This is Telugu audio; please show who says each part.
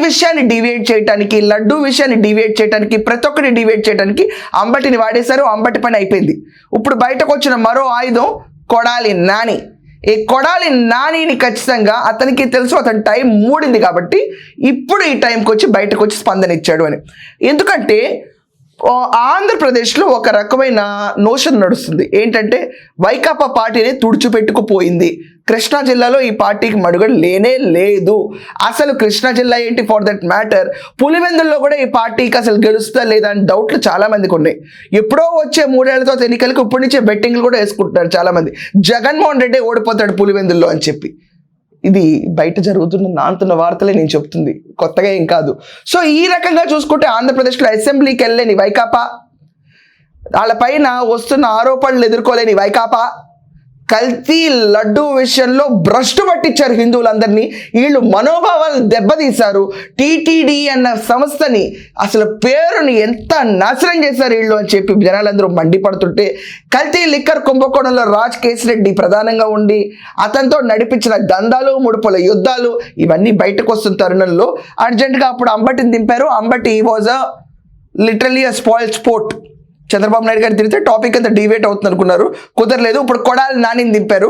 Speaker 1: విషయాన్ని డివియేట్ చేయడానికి, లడ్డు విషయాన్ని డివియేట్ చేయడానికి, ప్రతి ఒక్కరిని డివియేట్ చేయడానికి అంబటిని వాడేశారు. అంబటి పని అయిపోయింది. ఇప్పుడు బయటకు వచ్చిన మరో ఆయుధం కొడాలి నాని. ఈ కొడాలి నానిని ఖచ్చితంగా అతనికి తెలుసు, అతని టైం మూడింది కాబట్టి ఇప్పుడు ఈ టైంకి వచ్చి బయటకు వచ్చి స్పందన ఇచ్చాడు అని. ఎందుకంటే ఆంధ్రప్రదేశ్లో ఒక రకమైన నోషన్ నడుస్తుంది. ఏంటంటే వైకాపా పార్టీని తుడిచిపెట్టుకుపోయింది. కృష్ణా జిల్లాలో ఈ పార్టీకి మడుగడ లేనే లేదు. అసలు కృష్ణా జిల్లా ఏంటి, ఫర్ దట్ మ్యాటర్ పులివెందుల్లో కూడా ఈ పార్టీకి అసలు గెలుస్తా లేదా అని డౌట్లు చాలా మందికి ఉన్నాయి. ఎప్పుడో వచ్చే 3 ఏళ్లతో ఎన్నికలకు ఇప్పటి నుంచే బెట్టింగ్లు కూడా వేసుకుంటున్నారు చాలామంది. జగన్మోహన్ రెడ్డి ఓడిపోతాడు పులివెందుల్లో అని చెప్పి. ఇది బయట జరుగుతున్న నాంతున్న వార్తలే నేను చెప్తుంది, కొత్తగా ఏం కాదు. సో ఈ రకంగా చూసుకుంటే ఆంధ్రప్రదేశ్లో అసెంబ్లీకి వెళ్ళలేని వైకాపా, వాళ్ళపైన వస్తున్న ఆరోపణలు ఎదుర్కోలేని వైకాపా, కల్తీ లడ్డు విషయంలో భ్రష్టు పట్టించారు హిందువులందరినీ, వీళ్ళు మనోభావాలను దెబ్బతీశారు. టీటీడీ అన్న సంస్థని అసలు పేరుని ఎంత నాశనం చేశారు వీళ్ళు అని చెప్పి జనాలందరూ మండిపడుతుంటే, కల్తీ లిక్కర్ కుంభకోణంలో రాజ్ కేసిరెడ్డి ప్రధానంగా ఉండి అతనితో నడిపించిన దందాలు, ముడుపుల యుద్ధాలు ఇవన్నీ బయటకు వస్తున్న తరుణంలో అర్జెంటుగా అప్పుడు అంబటిని దింపారు. Ambati was literally a spoil sport. Chandrababu Naidu garu తిరిగితే టాపిక్ అంతా డివేట్ అవుతుంది అనుకున్నారు, కుదరలేదు. ఇప్పుడు కొడాలి నానిని దింపారు.